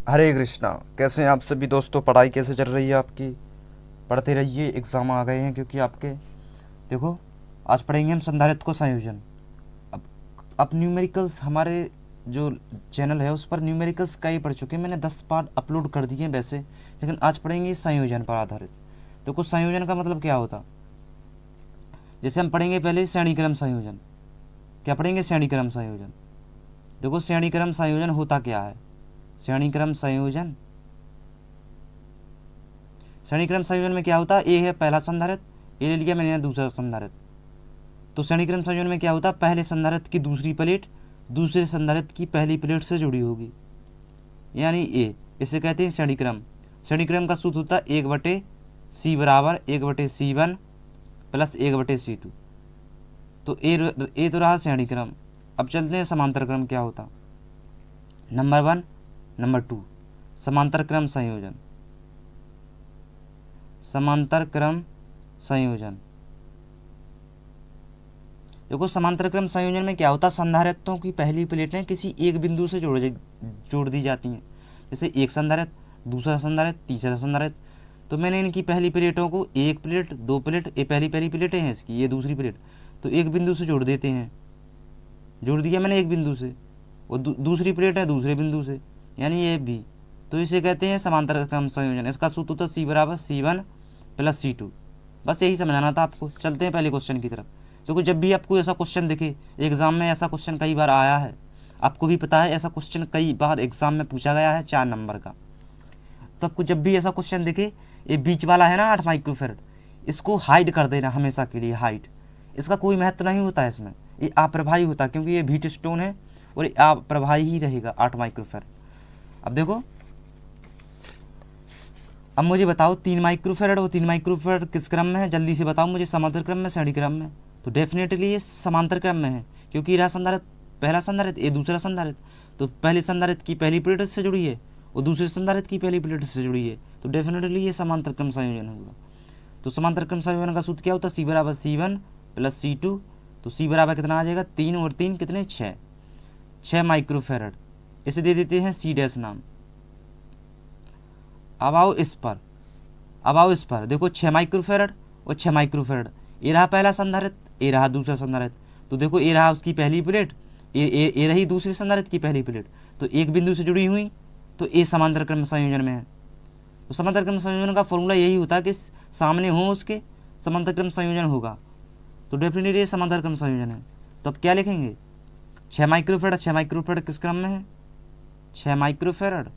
हरे कृष्णा। कैसे हैं आप सभी दोस्तों? पढ़ाई कैसे चल रही है आपकी? पढ़ते रहिए, एग्ज़ाम आ गए हैं क्योंकि आपके। देखो, आज पढ़ेंगे हम संधारित्र को संयोजन। अब अब न्यूमेरिकल्स हमारे जो चैनल है उस पर न्यूमेरिकल्स कई पढ़ चुके हैं, मैंने 10 पार्ट अपलोड कर दिए हैं वैसे, लेकिन आज पढ़ेंगे संयोजन पर आधारित। देखो, संयोजन का मतलब क्या होता। जैसे हम पढ़ेंगे पहले श्रेणीक्रम संयोजन। क्या पढ़ेंगे? श्रेणीक्रम संयोजन। देखो, श्रेणीक्रम संयोजन होता क्या है। श्रेणीक्रम संयोजन श्रेणीक्रम संयोजन में क्या होता है? ए है पहला संधारित्र, ए ले लिया मैंने दूसरा संधारित्र। तो श्रेणीक्रम संयोजन में क्या होता है? पहले संधारित्र की दूसरी प्लेट दूसरे संधारित्र की पहली प्लेट से जुड़ी होगी, यानी ए। इसे कहते हैं श्रेणीक्रम। श्रेणीक्रम का सूत्र होता है 1/c बराबर 1/c1 प्लस 1/c2। तो ए तो रहा श्रेणीक्रम। अब चलते हैं समांतर क्रम क्या होता। नंबर 1, नंबर 2 समांतर क्रम संयोजन। समांतर क्रम संयोजन। देखो, समांतर क्रम संयोजन में क्या होता है? संधारित्रों की पहली प्लेटें किसी एक बिंदु से जोड़ दी जाती हैं। जैसे एक संधारित्र, दूसरा संधारित्र, तीसरा संधारित्र। तो मैंने इनकी पहली प्लेटों को एक प्लेट, दो प्लेट, ये पहली प्लेटें हैं इसकी, ये दूसरी प्लेट, तो एक बिंदु से जोड़ देते हैं। जोड़ दिया मैंने एक बिंदु से, और दूसरी प्लेट है दूसरे बिंदु से, यानी ये भी। तो इसे कहते हैं समांतर क्रम संयोजन। इसका सूत्र होता है C बराबर C1 प्लस C2। बस यही समझाना था आपको। चलते हैं पहले क्वेश्चन की तरफ। देखो, जब भी आपको ऐसा क्वेश्चन दिखे, एग्जाम में ऐसा क्वेश्चन कई बार आया है, आपको भी पता है ऐसा क्वेश्चन कई बार एग्जाम में पूछा गया है 4 नंबर का। तो आपको जब भी ऐसा क्वेश्चन दिखे, ये बीच वाला है ना 8 माइक्रोफेरेड, इसको हाइड कर देना हमेशा के लिए। हाइड, इसका कोई महत्व नहीं होता है इसमें, ये अप्रभावी होता है क्योंकि ये व्हीट स्टोन है और ये अप्रभावी ही रहेगा 8 माइक्रोफेरेड। अब देखो, अब मुझे बताओ 3 माइक्रोफेरेड और 3 माइक्रोफेरेड किस क्रम में है? जल्दी से बताओ मुझे। समांतर क्रम में, श्रेणी क्रम में? तो डेफिनेटली ये समांतर क्रम में है, क्योंकि रहा संधारित्र पहला संधारित्र, ये दूसरा संधारित्र। तो पहले संधारित्र की पहली प्लेट से जुड़ी है और दूसरे संधारित्र की पहली प्लेट से जुड़ी है, तो डेफिनेटली ये समांतर क्रम संयोजन होगा। तो समांतर क्रम संयोजन का सूत्र क्या होता है? C बराबर C1 प्लस C2। तो C बराबर कितना आ जाएगा? 3 और 3 कितने? 6 माइक्रोफेरेड। इसे दे देते हैं C डैश नाम। अब आओ इस पर देखो, 6 माइक्रोफेरेड और 6 माइक्रोफेरेड। ये रहा पहला संधारित्र, ये रहा दूसरा संधारित्र। तो देखो, ये रहा उसकी पहली प्लेट, ये रही दूसरे संधारित्र की पहली प्लेट, तो एक बिंदु से जुड़ी हुई, तो ये समांतर क्रम संयोजन में है। तो समांतर क्रम संयोजन का फॉर्मूला यही होता है कि सामने हो उसके समांतर क्रम संयोजन होगा। तो डेफिनेटली ये समांतर क्रम संयोजन है। तो अब क्या लिखेंगे? 6 माइक्रोफेरेड। 6 माइक्रोफेरेड किस क्रम में है? 6 माइक्रोफेरेड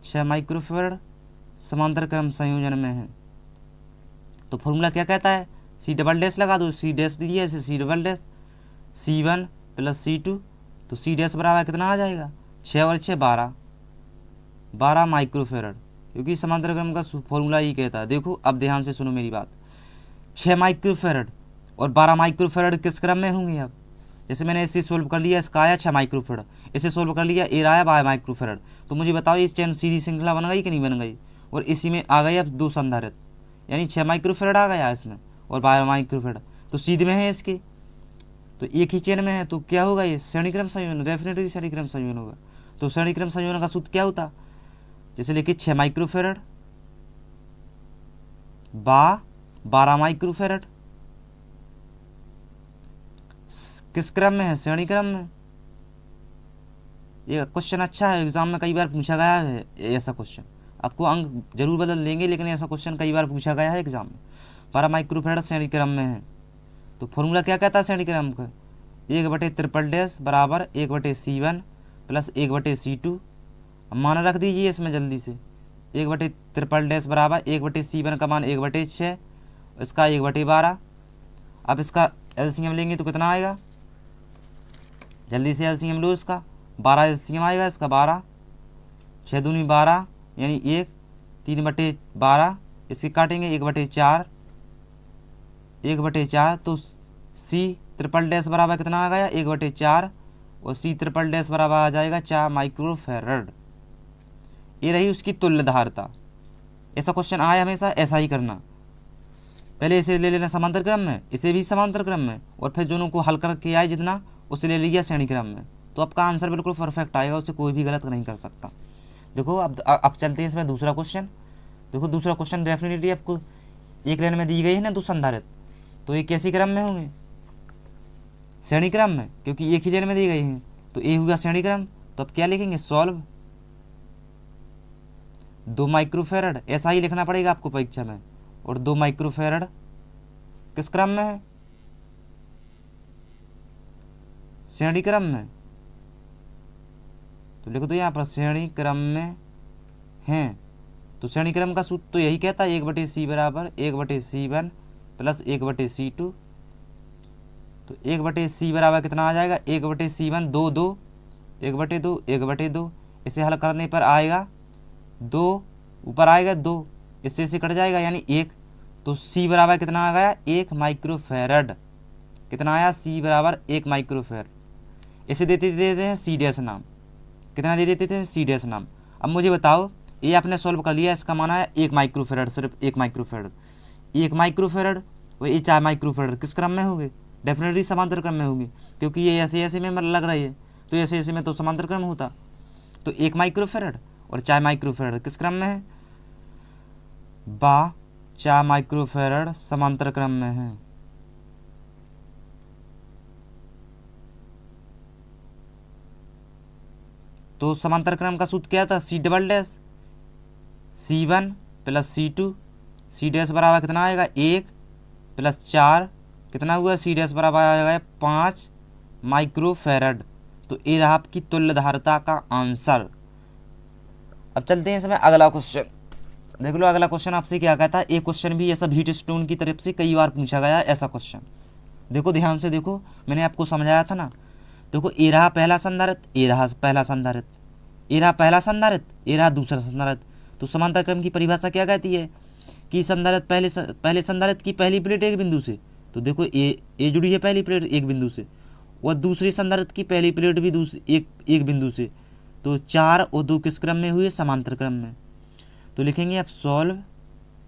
6 माइक्रोफेरेड समांतर क्रम संयोजन में है। तो फॉर्मूला क्या कहता है? C डबल डैश लगा दो, C डैश दिया इसे C double dash, C1 plus C2। तो C डैश बराबर कितना आ जाएगा? 6 और 6 12 माइक्रोफेरेड, क्योंकि समांतर क्रम का फॉर्मूला ही कहता है। देखो, अब ध्यान से सुनो मेरी बात। 6 माइक्रोफेरेड और 12 माइक्रोफेरेड किस क्रम में होंगे? अब जैसे मैंने इसे सोल्व कर लिया, इसका आया 6 माइक्रोफेरेड, इसे सोल्व कर लिया, ए आया 12 माइक्रोफेरेड। तो मुझे बताओ ये चैन सीधी श्रृंखला बन गई कि नहीं बन गई? और इसी में आ गई अब 2 संधारित्र, यानी 6 माइक्रोफेरेड आ गया इसमें और 12 माइक्रोफेरेड, तो सीधे में है इसके, तो एक ही चेन में है। तो क्या होगा? ये श्रेणीक्रम संयोजन, डेफिनेटली श्रेणीक्रम संयोजन होगा। तो श्रेणीक्रम संयोजन का सूत्र क्या होता? जैसे लिखिए 6 माइक्रोफेरेड 12 माइक्रोफेरेड किस क्रम में है? श्रेणी क्रम में। ये क्वेश्चन अच्छा है, एग्जाम में कई बार पूछा गया है ऐसा क्वेश्चन। आपको अंक जरूर बदल देंगे, लेकिन ऐसा क्वेश्चन कई बार पूछा गया है एग्जाम में। 12 माइक्रोफेरेड श्रेणी क्रम में है। तो फॉर्मूला क्या कहता है श्रेणी क्रम का? 1/ट्रिपल डैश बराबर 1/C1 प्लस 1/C2। मान रख दीजिए इसमें जल्दी से। 1/ट्रिपल डैश बराबर 1/C1 का मान 1/6, इसका 1/12। अब इसका एलसीएम लेंगे तो कितना आएगा? जल्दी से एलसीएम लो इसका। 12 एलसीएम आएगा इसका 12, 6 दूनी 12, यानी 1, 3/12। इसके काटेंगे 1/4, 1/4। तो C ट्रिपल डैश बराबर कितना आ गया? 1/4, और C ट्रिपल डैश बराबर आ जाएगा 4 माइक्रोफेरेड। ये रही उसकी तुल्यधारता। ऐसा क्वेश्चन आया हमेशा ऐसा ही करना। पहले इसे ले लेना समांतर क्रम में, इसे भी समांतर क्रम में, और फिर दोनों को हल करके आए जितना, उसे ले लिया श्रेणी क्रम में। तो आपका आंसर बिल्कुल परफेक्ट आएगा, उससे कोई भी गलत नहीं कर सकता। देखो अब चलते हैं इसमें दूसरा क्वेश्चन। देखो दूसरा क्वेश्चन डेफिनेटली आपको एक लाइन में दी गई है ना दो संधारित्र, तो ये कैसे क्रम में होंगे? श्रेणी क्रम में, क्योंकि एक ही लाइन में दी गई है, तो ये हुआ श्रेणी क्रम। तो अब क्या लिखेंगे? सॉल्व 2 माइक्रोफेरड, ऐसा ही लिखना पड़ेगा आपको परीक्षा में। और 2 माइक्रोफेरड किस क्रम में है? श्रेणी क्रम में। तो लिखो तो यहाँ पर श्रेणी क्रम में हैं। तो श्रेणी क्रम का सूत्र तो यही कहता है 1/c बराबर 1/c1 प्लस 1/c2। तो 1/c बराबर कितना आ जाएगा? 1/c1 2 1/2 1/2। इसे हल करने पर आएगा 2, ऊपर आएगा 2, इससे कट जाएगा यानी 1। तो c बराबर कितना आ गया? 1 माइक्रोफेरड। कितना आया? c बराबर 1 माइक्रोफेरड। इसे देते हैं c डैश नाम। कितना दे देते थे? c डैश नाम। अब मुझे बताओ, ये आपने सॉल्व कर लिया, इसका माना है 1 माइक्रोफेरड, सिर्फ 1 माइक्रोफेरड। 1 माइक्रोफेरड और ये 4 माइक्रोफेरड किस क्रम में होंगे? डेफिनेटली समांतर क्रम में होंगे, क्योंकि ये ऐसे ऐसे में लग रही है, तो ऐसे ऐसे में तो समांतर क्रम होता। तो 1 माइक्रोफेरड और 4 माइक्रोफेरड किस क्रम में है? 4 माइक्रोफेरड समांतर क्रम में है। तो समांतर क्रम का सूत्र क्या था? c double dash c1 plus c2। c dash बराबर कितना आएगा? 1 प्लस 4, कितना हुआ? c डैश बराबर आएगा 5 माइक्रोफेरड। तो ये रहा आपकी तुल्यधारिता का आंसर। अब चलते हैं इसमें अगला क्वेश्चन। देख लो अगला क्वेश्चन आपसे क्या कहता है। एक क्वेश्चन भी ऐसा व्हीट स्टोन की तरफ से कई बार पूछा गया ऐसा क्वेश्चन। देखो ध्यान से देखो, मैंने आपको समझाया था ना। देखो ये रहा पहला संधारित्र, ये रहा पहला संधारित्र, ये रहा पहला संधारित्र, ये रहा दूसरा संधारित्र। तो समांतर क्रम की परिभाषा क्या कहती है कि संधारित्र पहले संधारित्र की पहली प्लेट एक बिंदु से, तो देखो ये जुड़ी है पहली प्लेट एक बिंदु से, और दूसरी संधारित्र की पहली प्लेट भी एक बिंदु से। तो 4 और 2 किस क्रम में हुए? समांतर क्रम में। तो लिखेंगे आप सॉल्व,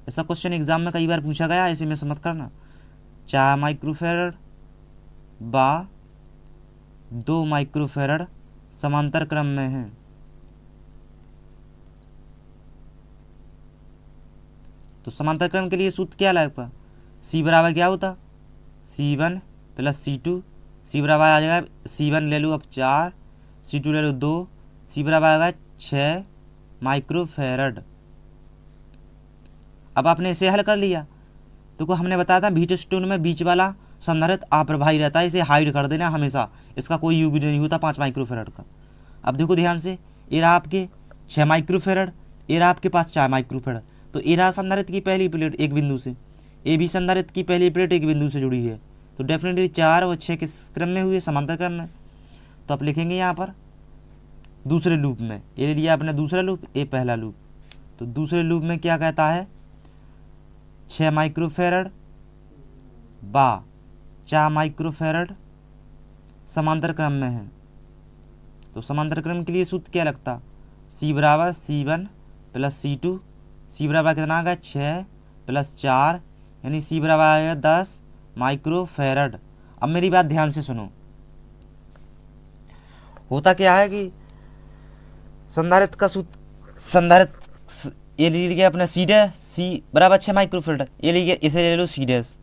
ऐसा क्वेश्चन एग्जाम में कई बार पूछा गया, ऐसे में समझ करना। 4 माइक्रोफेरड बा 2 माइक्रोफेरड समांतर क्रम में है। तो समांतर क्रम के लिए सूत्र क्या लगता? c बराबर क्या होता? c1 plus c2। c बराबर आ जाएगा, c1 ले लो अब 4, c2 ले लो 2, c बराबर आ जाएगा 6 माइक्रोफेरड। अब आपने इसे हल कर लिया। तो हमने बताया था व्हीट स्टोन में बीच वाला संधारित्र अप्रभावी रहता है, इसे हाइड कर देना हमेशा, इसका कोई यूज नहीं होता 5 माइक्रोफेरड का। अब देखो ध्यान से, ये रहा आपके 6 माइक्रोफेरड, ये रहा आपके पास 4 माइक्रोफेरड। तो ये रहा संधारित्र की पहली प्लेट एक बिंदु से, ये भी संधारित्र की पहली प्लेट एक बिंदु से जुड़ी है। तो डेफिनेटली 4 और 6 किस क्रम में हुए? समांतर क्रम में। तो आप लिखेंगे यहाँ पर दूसरे लूप में, ये ले लिया आपने दूसरा लूप, ये पहला लूप। तो दूसरे लूप में क्या कहता है? 6 माइक्रोफेरड बा 4 माइक्रोफेरड समांतर क्रम में है। तो समांतर क्रम के लिए सूत्र क्या लगता? c बराबर c1 प्लस c2। c बराबर कितना आ गया? 6 प्लस 4, यानी c बराबर आएगा 10 माइक्रोफेरड। अब मेरी बात ध्यान से सुनो। होता क्या है कि संधारित्र का सूत्र, संधारित्र ये ले लिया अपने c डैश, c बराबर 6 माइक्रोफेरड, ये लीजिए इसे ले लो c डैश।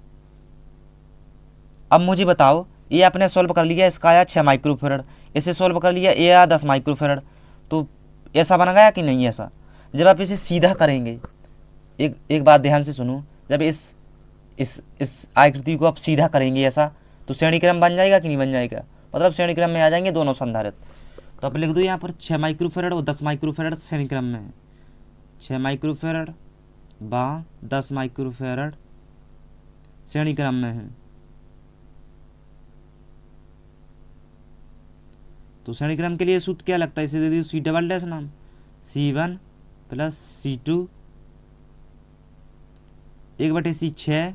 अब मुझे बताओ, ये आपने सॉल्व कर लिया, इसका आया 6 माइक्रोफेरड, इसे सॉल्व कर लिया, ये आया 10 माइक्रोफेरड। तो ऐसा बन गया कि नहीं? ऐसा जब आप इसे सीधा करेंगे, एक बात ध्यान से सुनो, जब इस आकृति को आप सीधा करेंगे ऐसा, तो श्रेणी क्रम बन जाएगा कि नहीं बन जाएगा? मतलब श्रेणी क्रम में आ जाएंगे दोनों संधारित्र। तो आप लिख दो यहाँ पर 6 माइक्रोफेरड और 10 माइक्रोफेरड श्रेणी क्रम में है। 6 माइक्रोफेरड बा 10 माइक्रोफेरड श्रेणी क्रम में है। तो श्रेणी क्रम के लिए सूत्र क्या लगता है? इसे दे दी c डबल डैश नाम, c1 प्लस c2 1/c 6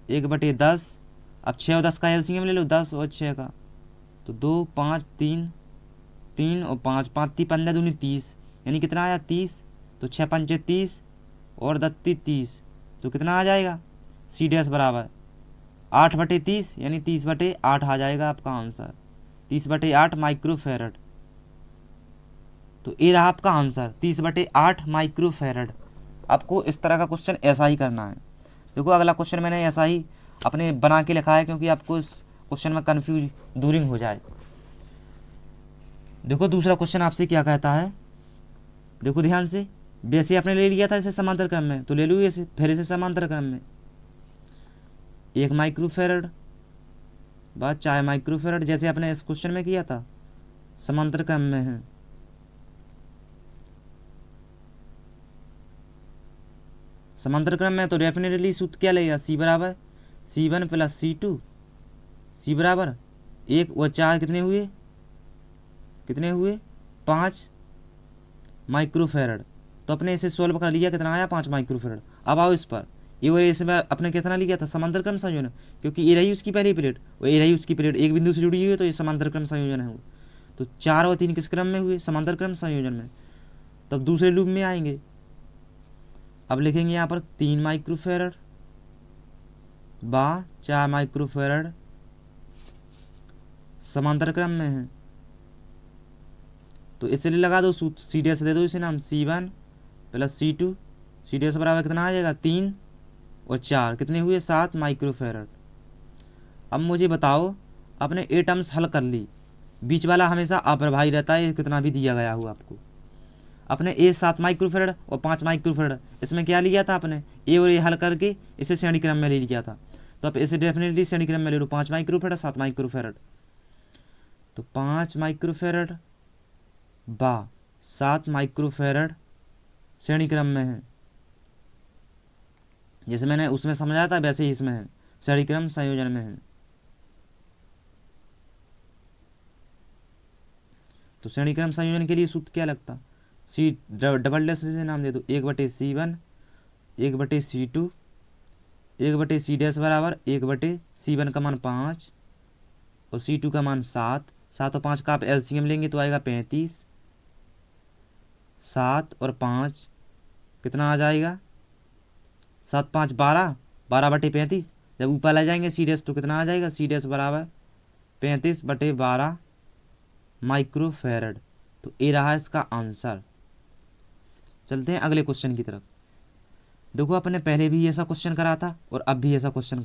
1/10। अब 6 और 10 का एलसीएम ले लो, 10 और 6 का, तो 2 5 3 और 5 5 3 15 दूनी 30, यानी कितना आया? 30। तो 6 पंचे 30 और 10 30, तो कितना आ जाएगा? c डैश बराबर 8/30, यानी 30/8 आ जाएगा आपका आंसर। 30/8 माइक्रोफेरड। तो ये रहा आपका आंसर 30/8 माइक्रोफेरड। आपको इस तरह का क्वेश्चन ऐसा ही करना है। देखो अगला क्वेश्चन मैंने ऐसा ही अपने बना के लिखा है क्योंकि आपको इस क्वेश्चन में कंफ्यूज दूरिंग हो जाए। देखो दूसरा क्वेश्चन आपसे क्या कहता है, देखो ध्यान से। वैसे आपने ले लिया था इसे समांतर क्रम में, तो ले लो इसे, फिर इसे समांतर क्रम में। 1 माइक्रोफेरड बाद 4 माइक्रोफेरड, जैसे आपने इस क्वेश्चन में किया था, समांतर क्रम में है। समांतर क्रम में तो डेफिनेटली सूत्र क्या लगेगा, C बराबर C1 + C2, C बराबर 1 और 4 कितने हुए 5 माइक्रोफेरड। तो अपने इसे सोल्व कर लिया, कितना आया 5 माइक्रोफेरड। अब आओ इस पर, ये और इसमें अपने कितना लिया था, समांतर क्रम संयोजन, क्योंकि ये रही उसकी पहली प्लेट और ये रही उसकी प्लेट, एक बिंदु से जुड़ी हुई है, तो ये समांतर क्रम संयोजन है। तो 4 और 3 किस क्रम में हुए, समांतर क्रम संयोजन में। तब दूसरे लूप में आएंगे। अब लिखेंगे यहाँ पर 3 माइक्रोफेरड बा 4 माइक्रोफेरड समांतर क्रम में है। तो इसलिए लगा दो सूत्र, सी डैश दे दो इसे नाम, C1 + C2, सी डैश बराबर कितना आ जाएगा 3 और 4 कितने हुए 7 माइक्रोफेरड। अब मुझे बताओ, आपने ए टर्म्स हल कर ली, बीच वाला हमेशा अप्रभावी रहता है, कितना भी दिया गया हो आपको। अपने ए 7 माइक्रोफेरड और 5 माइक्रोफेरड, इसमें क्या लिया था आपने, ए और ए हल करके इसे श्रेणी क्रम में ले लिया था। तो अब इसे डेफिनेटली श्रेणी क्रम में ले लो, 5 माइक्रोफेरड 7 माइक्रोफेरड। तो 5 माइक्रोफेरड बा 7 माइक्रोफेरड श्रेणी क्रम में है। जैसे मैंने उसमें समझाया था वैसे ही इसमें है, श्रेणी क्रम संयोजन में है। तो श्रेणी क्रम संयोजन के लिए सूत्र क्या लगता, C डबल डैश से नाम दे दो, 1/C1 1/C2 1/C डैश बराबर 1/C1 का मान 5 और C2 का मान 7। 7 और 5 का आप LCM लेंगे तो आएगा 35। 7 और 5 कितना आ जाएगा, 7 5 12, 12/35। जब ऊपर ले जाएंगे C डैश तो कितना आ जाएगा, C डैश बराबर 35/12 माइक्रोफेरड। तो ये रहा इसका आंसर। चलते हैं अगले क्वेश्चन की तरफ। देखो अपने पहले भी ऐसा क्वेश्चन करा था और अब भी ऐसा क्वेश्चन कर